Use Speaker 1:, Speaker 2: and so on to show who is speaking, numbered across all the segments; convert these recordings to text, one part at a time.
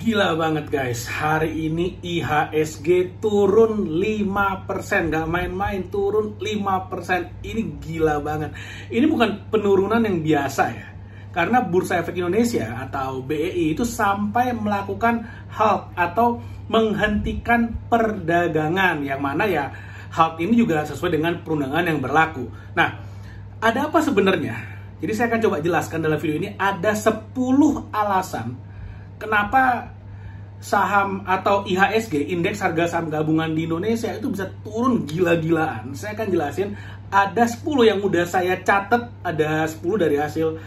Speaker 1: Gila banget guys, hari ini IHSG turun 5%, nggak main-main, turun 5%. Ini gila banget. Ini bukan penurunan yang biasa ya, karena Bursa Efek Indonesia atau BEI itu sampai melakukan halt atau menghentikan perdagangan, yang mana ya halt ini juga sesuai dengan perundangan yang berlaku. Nah, ada apa sebenarnya? Jadi saya akan coba jelaskan dalam video ini. Ada 10 alasan kenapa saham atau IHSG, indeks harga saham gabungan di Indonesia itu bisa turun gila-gilaan. Saya akan jelasin. Ada 10 yang udah saya catat, ada 10 dari hasil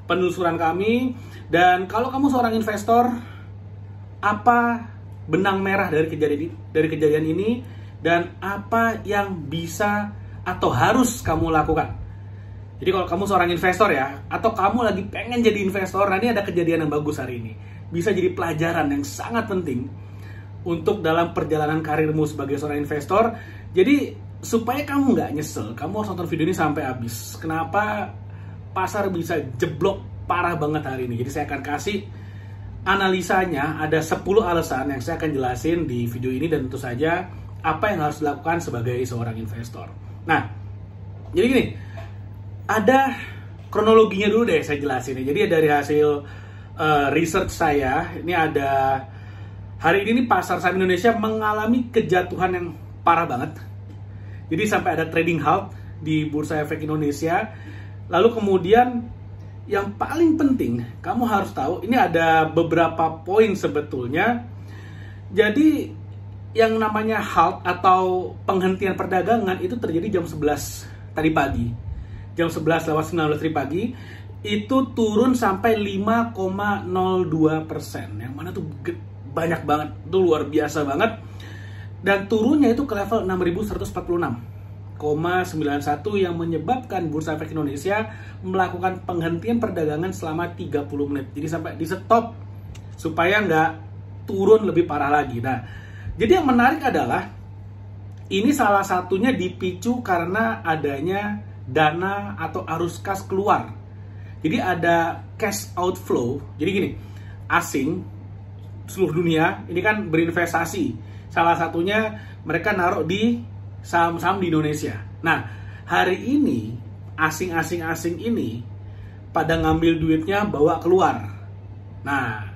Speaker 1: penelusuran kami. Dan kalau kamu seorang investor, apa benang merah dari kejadian ini dan apa yang bisa atau harus kamu lakukan? Jadi kalau kamu seorang investor ya, atau kamu lagi pengen jadi investor, nah ini ada kejadian yang bagus hari ini. Bisa jadi pelajaran yang sangat penting untuk dalam perjalanan karirmu sebagai seorang investor. Jadi supaya kamu nggak nyesel, kamu harus nonton video ini sampai habis. Kenapa pasar bisa jeblok parah banget hari ini? Jadi saya akan kasih analisanya, ada 10 alasan yang saya akan jelasin di video ini, dan tentu saja apa yang harus dilakukan sebagai seorang investor. Nah, jadi gini, ada kronologinya dulu deh saya jelasin. Jadi dari hasil research saya, ini ada hari ini pasar saham Indonesia mengalami kejatuhan yang parah banget. Jadi sampai ada trading halt di Bursa Efek Indonesia. Lalu kemudian yang paling penting kamu harus tahu, ini ada beberapa poin sebetulnya. Jadi yang namanya halt atau penghentian perdagangan itu terjadi jam 11 tadi pagi. Jam 11:19 tadi pagi itu turun sampai 5,02%, yang mana tuh banyak banget, itu luar biasa banget. Dan turunnya itu ke level 6.146,91 yang menyebabkan Bursa Efek Indonesia melakukan penghentian perdagangan selama 30 menit. Jadi sampai di stop supaya nggak turun lebih parah lagi. Nah, jadi yang menarik adalah ini salah satunya dipicu karena adanya dana atau arus kas keluar. Jadi ada cash outflow. Jadi gini, asing seluruh dunia ini kan berinvestasi. Salah satunya mereka naruh di saham-saham di Indonesia. Nah, hari ini asing ini pada ngambil duitnya bawa keluar. Nah,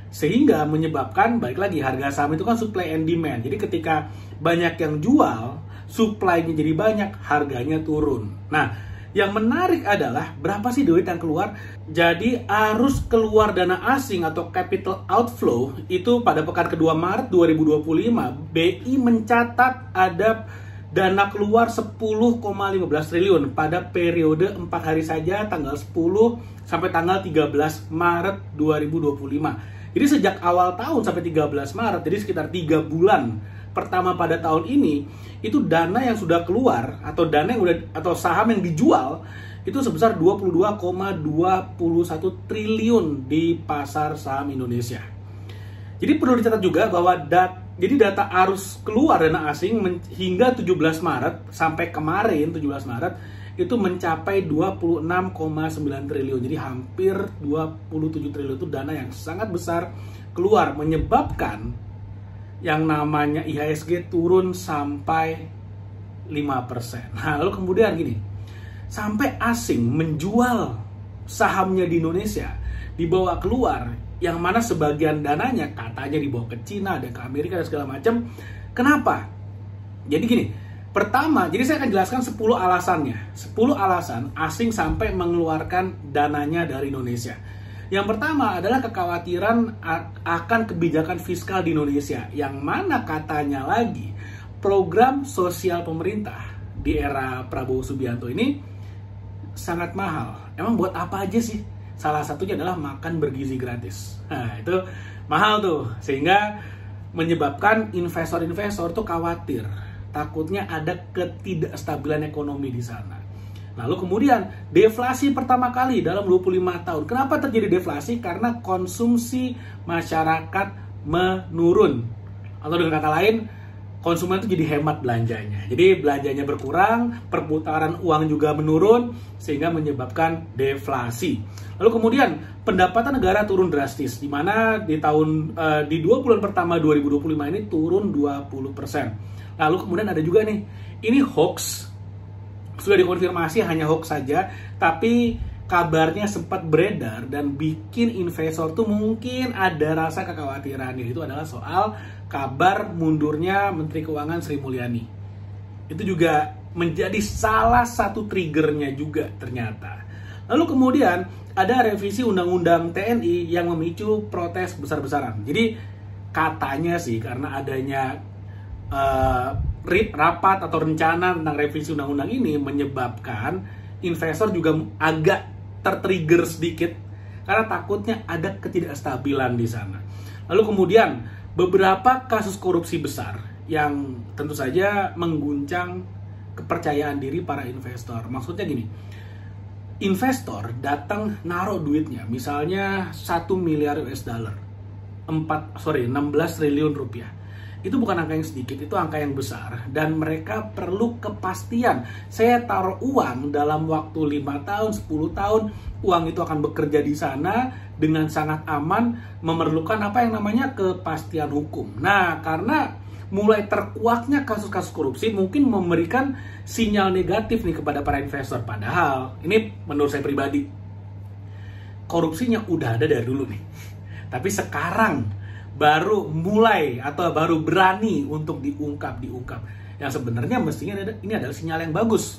Speaker 1: sehingga menyebabkan, balik lagi, harga saham itu kan supply and demand. Jadi ketika banyak yang jual, supply-nya jadi banyak, harganya turun. Nah, yang menarik adalah berapa sih duit yang keluar? Jadi arus keluar dana asing atau capital outflow itu pada pekan kedua Maret 2025, BI mencatat ada dana keluar 10,15 triliun pada periode 4 hari saja, tanggal 10 sampai tanggal 13 Maret 2025. Jadi sejak awal tahun sampai 13 Maret, jadi sekitar 3 bulan pertama pada tahun ini, itu dana yang sudah keluar atau dana yang udah atau saham yang dijual itu sebesar 22,21 triliun di pasar saham Indonesia. Jadi perlu dicatat juga bahwa data arus keluar dana asing hingga 17 Maret sampai kemarin 17 Maret itu mencapai 26,9 triliun. Jadi hampir 27 triliun, itu dana yang sangat besar keluar, menyebabkan yang namanya IHSG turun sampai 5%. Nah, lalu kemudian gini, sampai asing menjual sahamnya di Indonesia, dibawa keluar, yang mana sebagian dananya katanya dibawa ke Cina, ada ke Amerika, dan segala macam. Kenapa? Jadi gini, pertama, jadi saya akan jelaskan 10 alasannya. 10 alasan asing sampai mengeluarkan dananya dari Indonesia. Yang pertama adalah kekhawatiran akan kebijakan fiskal di Indonesia, yang mana katanya lagi program sosial pemerintah di era Prabowo Subianto ini sangat mahal. Emang buat apa aja sih? Salah satunya adalah makan bergizi gratis. Nah, itu mahal tuh, sehingga menyebabkan investor-investor tuh khawatir, takutnya ada ketidakstabilan ekonomi di sana. Lalu kemudian deflasi pertama kali dalam 25 tahun. Kenapa terjadi deflasi? Karena konsumsi masyarakat menurun. Atau dengan kata lain, konsumen itu jadi hemat belanjanya. Jadi belanjanya berkurang, perputaran uang juga menurun, sehingga menyebabkan deflasi. Lalu kemudian pendapatan negara turun drastis, di mana di 2 bulan pertama 2025 ini turun 20%. Lalu kemudian ada juga nih, ini hoax, sudah dikonfirmasi hanya hoax saja, tapi kabarnya sempat beredar dan bikin investor tuh mungkin ada rasa kekhawatiran, yaitu adalah soal kabar mundurnya Menteri Keuangan Sri Mulyani. Itu juga menjadi salah satu triggernya juga ternyata. Lalu kemudian ada revisi Undang-Undang TNI yang memicu protes besar-besaran. Jadi katanya sih karena adanya rapat atau rencana tentang revisi undang-undang ini menyebabkan investor juga agak tertrigger sedikit karena takutnya ada ketidakstabilan di sana. Lalu kemudian beberapa kasus korupsi besar yang tentu saja mengguncang kepercayaan diri para investor. Maksudnya gini, investor datang naruh duitnya, misalnya 1 miliar US dollar, 16 triliun rupiah. Itu bukan angka yang sedikit, itu angka yang besar. Dan mereka perlu kepastian. Saya taruh uang dalam waktu 5 tahun, 10 tahun, uang itu akan bekerja di sana dengan sangat aman, memerlukan apa yang namanya kepastian hukum. Nah, karena mulai terkuaknya kasus-kasus korupsi, mungkin memberikan sinyal negatif nih kepada para investor. Padahal, ini menurut saya pribadi, korupsinya udah ada dari dulu nih. Tapi sekarang baru mulai atau baru berani untuk diungkap. Yang sebenarnya mestinya ini adalah sinyal yang bagus.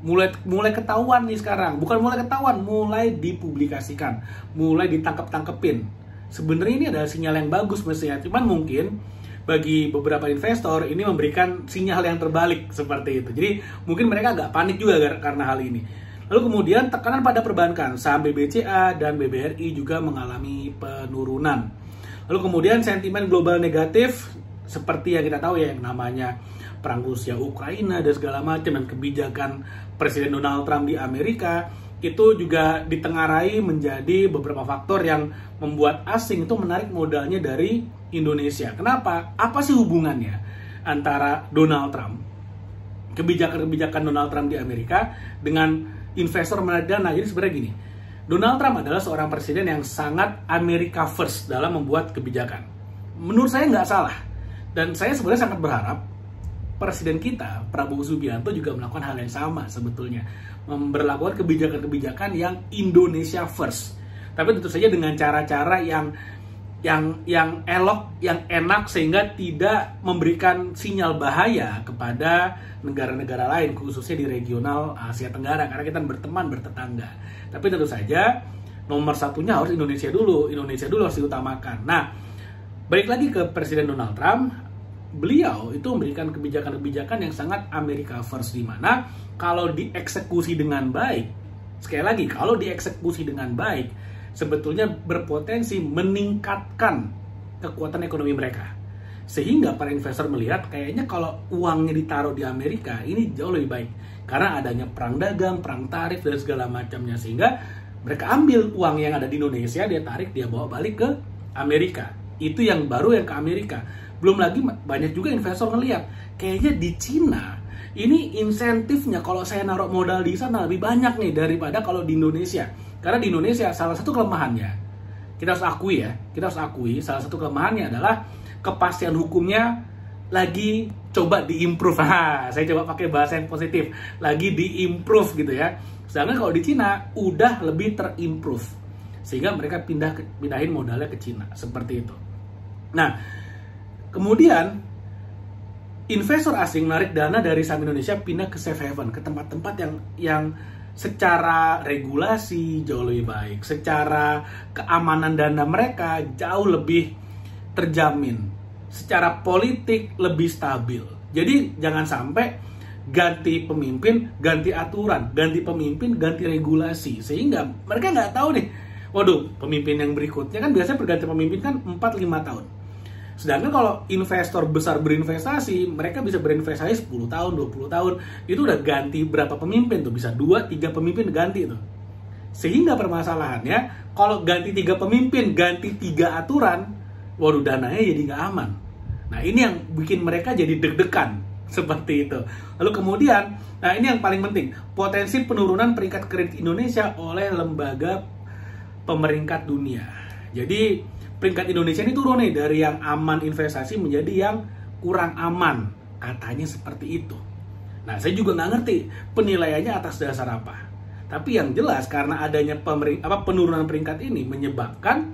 Speaker 1: Mulai ketahuan nih sekarang, bukan mulai ketahuan, mulai dipublikasikan, mulai ditangkep-tangkepin. Sebenarnya ini adalah sinyal yang bagus mestinya. Cuman mungkin bagi beberapa investor ini memberikan sinyal yang terbalik seperti itu. Jadi mungkin mereka agak panik juga karena hal ini. Lalu kemudian tekanan pada perbankan, saham BBCA dan BBRI juga mengalami penurunan. Lalu kemudian sentimen global negatif seperti yang kita tahu ya, yang namanya perang Rusia Ukraina dan segala macam, dan kebijakan Presiden Donald Trump di Amerika itu juga ditengarai menjadi beberapa faktor yang membuat asing itu menarik modalnya dari Indonesia. Kenapa? Apa sih hubungannya antara Donald Trump, kebijakan-kebijakan Donald Trump di Amerika dengan investor menarik dana? Jadi sebenarnya gini, Donald Trump adalah seorang presiden yang sangat America first dalam membuat kebijakan. Menurut saya nggak salah. Dan saya sebenarnya sangat berharap presiden kita, Prabowo Subianto, juga melakukan hal yang sama sebetulnya. Memberlakukan kebijakan-kebijakan yang Indonesia first. Tapi tentu saja dengan cara-cara yang elok, yang enak, sehingga tidak memberikan sinyal bahaya kepada negara-negara lain, khususnya di regional Asia Tenggara, karena kita berteman, bertetangga. Tapi tentu saja nomor satunya harus Indonesia dulu harus diutamakan. Nah, balik lagi ke Presiden Donald Trump, beliau itu memberikan kebijakan-kebijakan yang sangat America first, di mana kalau dieksekusi dengan baik, sekali lagi kalau dieksekusi dengan baik, sebetulnya berpotensi meningkatkan kekuatan ekonomi mereka. Sehingga para investor melihat kayaknya kalau uangnya ditaruh di Amerika ini jauh lebih baik. Karena adanya perang dagang, perang tarif, dan segala macamnya. Sehingga mereka ambil uang yang ada di Indonesia, dia tarik, dia bawa balik ke Amerika. Itu yang baru yang ke Amerika. Belum lagi banyak juga investor ngelihat, kayaknya di Cina ini insentifnya kalau saya naruh modal di sana lebih banyak nih daripada kalau di Indonesia. Karena di Indonesia salah satu kelemahannya, kita harus akui salah satu kelemahannya adalah kepastian hukumnya lagi coba diimprove. Saya coba pakai bahasa yang positif, lagi diimprove gitu ya. Sedangkan kalau di Cina udah lebih terimprove, sehingga mereka pindahin modalnya ke Cina seperti itu. Nah, kemudian investor asing menarik dana dari saham Indonesia pindah ke safe haven, ke tempat-tempat yang secara regulasi jauh lebih baik, secara keamanan dana mereka jauh lebih terjamin, secara politik lebih stabil. Jadi jangan sampai ganti pemimpin, ganti aturan, ganti pemimpin, ganti regulasi, sehingga mereka nggak tahu nih, waduh, pemimpin yang berikutnya kan biasanya pergantian pemimpin kan 4-5 tahun. Sedangkan kalau investor besar berinvestasi, mereka bisa berinvestasi 10 tahun, 20 tahun. Itu udah ganti berapa pemimpin tuh, bisa 2-3 pemimpin ganti tuh. Sehingga permasalahannya, kalau ganti 3 pemimpin, ganti 3 aturan, waduh, dananya jadi nggak aman. Nah, ini yang bikin mereka jadi deg-degan seperti itu. Lalu kemudian, nah ini yang paling penting, potensi penurunan peringkat kredit Indonesia oleh lembaga pemeringkat dunia. Jadi peringkat Indonesia ini turun nih dari yang aman investasi menjadi yang kurang aman, katanya seperti itu. Nah, saya juga nggak ngerti penilaiannya atas dasar apa. Tapi yang jelas karena adanya penurunan peringkat ini menyebabkan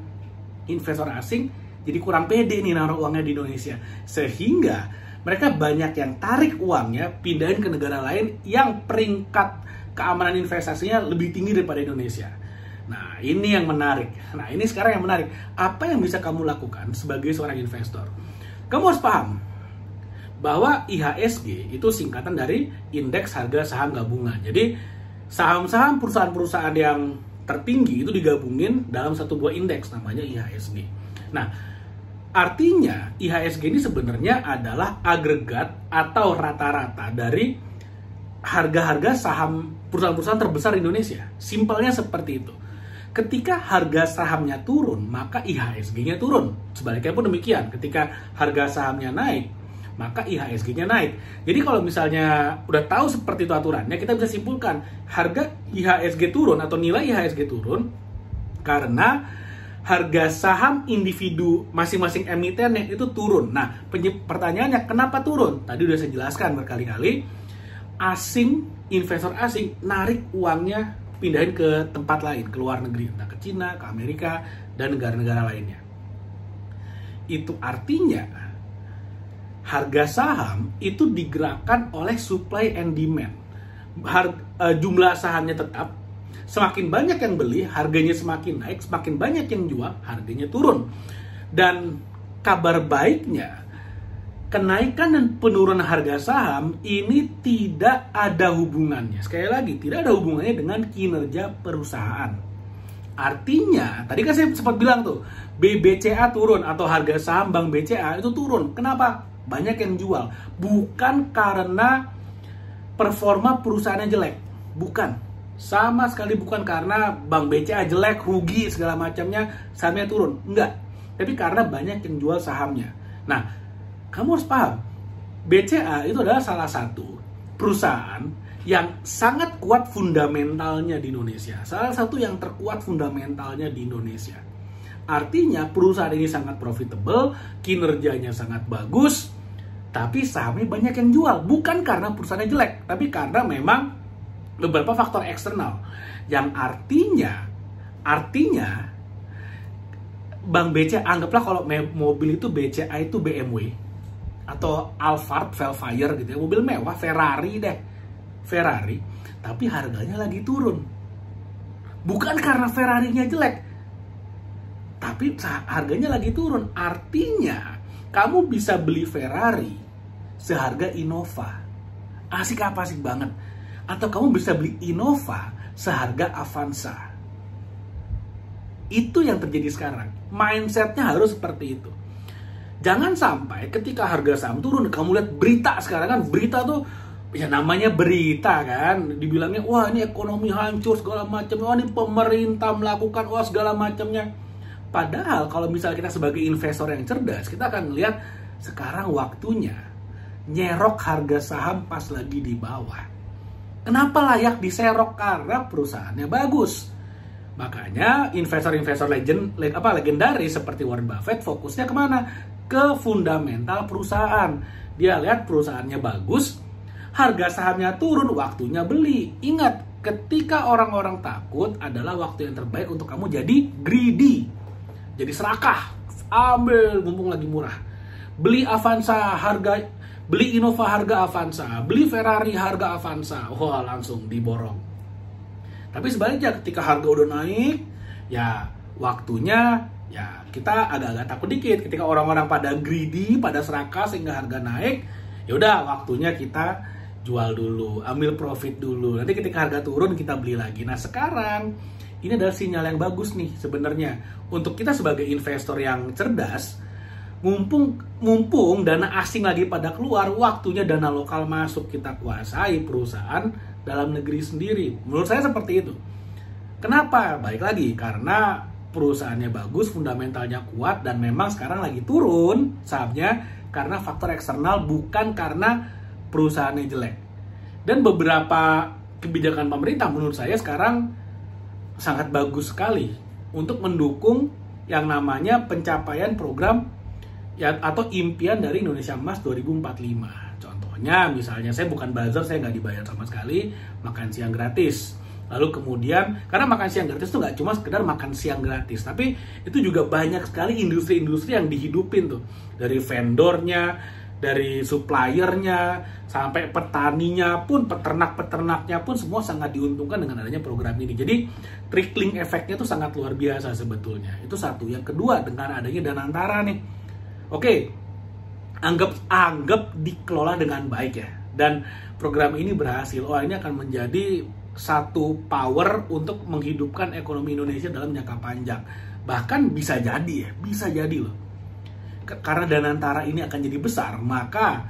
Speaker 1: investor asing jadi kurang pede nih naruh uangnya di Indonesia. Sehingga mereka banyak yang tarik uangnya pindahin ke negara lain yang peringkat keamanan investasinya lebih tinggi daripada Indonesia. Nah, ini yang menarik. Nah, ini sekarang yang menarik. Apa yang bisa kamu lakukan sebagai seorang investor? Kamu harus paham bahwa IHSG itu singkatan dari Indeks Harga Saham Gabungan. Jadi, saham-saham perusahaan-perusahaan yang tertinggi itu digabungin dalam satu buah indeks namanya IHSG. Nah, artinya IHSG ini sebenarnya adalah agregat atau rata-rata dari harga-harga saham perusahaan-perusahaan terbesar di Indonesia. Simpelnya seperti itu. Ketika harga sahamnya turun, maka IHSG-nya turun. Sebaliknya pun demikian. Ketika harga sahamnya naik, maka IHSG-nya naik. Jadi kalau misalnya udah tahu seperti itu aturannya, kita bisa simpulkan harga IHSG turun atau nilai IHSG turun karena harga saham individu masing-masing emitennya itu turun. Nah, pertanyaannya kenapa turun? Tadi udah saya jelaskan berkali-kali. Investor asing narik uangnya pindahin ke tempat lain, ke luar negeri, entah ke Cina, ke Amerika, dan negara-negara lainnya. Itu artinya harga saham itu digerakkan oleh supply and demand. Jumlah sahamnya tetap, semakin banyak yang beli, harganya semakin naik, semakin banyak yang jual, harganya turun. Dan kabar baiknya, kenaikan dan penurunan harga saham ini tidak ada hubungannya. Sekali lagi, tidak ada hubungannya dengan kinerja perusahaan. Artinya, tadi kan saya sempat bilang tuh, BBCA turun atau harga saham Bank BCA itu turun. Kenapa? Banyak yang jual. Bukan karena performa perusahaannya jelek. Bukan. Sama sekali bukan karena Bank BCA jelek, rugi, segala macamnya, sahamnya turun. Enggak. Tapi karena banyak yang jual sahamnya. Nah, kamu harus paham, BCA itu adalah salah satu perusahaan yang sangat kuat fundamentalnya di Indonesia. Salah satu yang terkuat fundamentalnya di Indonesia. Artinya perusahaan ini sangat profitable, kinerjanya sangat bagus, tapi sahamnya banyak yang jual. Bukan karena perusahaannya jelek, tapi karena memang beberapa faktor eksternal. Yang artinya Bank BCA, anggaplah kalau mobil itu BCA itu BMW. Atau Alphard, Velfire gitu ya, mobil mewah, Ferrari, tapi harganya lagi turun. Bukan karena Ferrarinya jelek, tapi harganya lagi turun. Artinya, kamu bisa beli Ferrari seharga Innova. Asik apa asik banget. Atau kamu bisa beli Innova seharga Avanza. Itu yang terjadi sekarang. Mindsetnya harus seperti itu. Jangan sampai ketika harga saham turun, kamu lihat berita sekarang kan, berita tuh ya namanya berita kan, dibilangnya wah ini ekonomi hancur segala macam, wah ini pemerintah melakukan wah segala macamnya. Padahal kalau misalnya kita sebagai investor yang cerdas, kita akan melihat sekarang waktunya nyerok harga saham pas lagi di bawah. Kenapa layak diserok? Karena perusahaannya bagus. Makanya investor-investor legendaris seperti Warren Buffett fokusnya kemana? Ke fundamental perusahaan. Dia lihat perusahaannya bagus, harga sahamnya turun, waktunya beli. Ingat, ketika orang-orang takut adalah waktu yang terbaik untuk kamu jadi greedy. Jadi serakah, ambil mumpung lagi murah. Beli Innova harga Avanza, beli Ferrari harga Avanza. Wah, langsung diborong. Tapi sebaliknya ketika harga udah naik, ya waktunya ya kita agak-agak takut dikit. Ketika orang-orang pada greedy, pada serakah sehingga harga naik, ya udah waktunya kita jual dulu, ambil profit dulu. Nanti ketika harga turun kita beli lagi. Nah, sekarang ini adalah sinyal yang bagus nih sebenarnya untuk kita sebagai investor yang cerdas. Mumpung dana asing lagi pada keluar, waktunya dana lokal masuk, kita kuasai perusahaan dalam negeri sendiri. Menurut saya seperti itu. Kenapa? Baik lagi, karena perusahaannya bagus, fundamentalnya kuat, dan memang sekarang lagi turun sahamnya karena faktor eksternal, bukan karena perusahaannya jelek. Dan beberapa kebijakan pemerintah menurut saya sekarang sangat bagus sekali untuk mendukung yang namanya pencapaian program ya, atau impian dari Indonesia Emas 2045. Contohnya misalnya, saya bukan buzzer, saya nggak dibayar sama sekali, makan siang gratis. Lalu kemudian, karena makan siang gratis itu nggak cuma sekedar makan siang gratis, tapi itu juga banyak sekali industri-industri yang dihidupin tuh. Dari vendornya, dari suppliernya, sampai petaninya pun, peternak-peternaknya pun semua sangat diuntungkan dengan adanya program ini. Jadi trickling efeknya tuh sangat luar biasa sebetulnya. Itu satu. Yang kedua, dengan adanya Danantara nih. Oke, anggap dikelola dengan baik ya. Dan program ini berhasil. Oh, ini akan menjadi satu power untuk menghidupkan ekonomi Indonesia dalam jangka panjang. Bahkan bisa jadi loh. Karena Danantara ini akan jadi besar, maka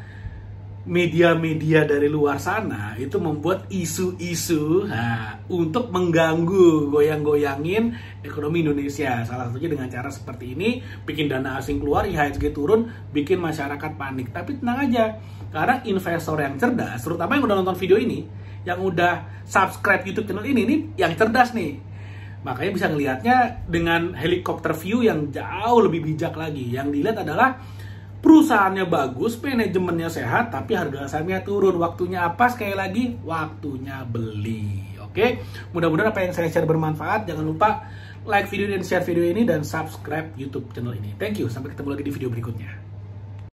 Speaker 1: media-media dari luar sana itu membuat isu-isu untuk mengganggu, goyang-goyangin ekonomi Indonesia. Salah satunya dengan cara seperti ini, bikin dana asing keluar, IHSG turun, bikin masyarakat panik. Tapi tenang aja, karena investor yang cerdas, terutama yang udah nonton video ini, yang udah subscribe YouTube channel ini nih, yang cerdas nih. Makanya bisa ngelihatnya dengan helikopter view yang jauh lebih bijak lagi. Yang dilihat adalah perusahaannya bagus, manajemennya sehat, tapi harga sahamnya turun. Waktunya apa? Sekali lagi, waktunya beli. Oke, mudah-mudahan apa yang saya share bermanfaat. Jangan lupa like video dan share video ini, dan subscribe YouTube channel ini. Thank you, sampai ketemu lagi di video berikutnya.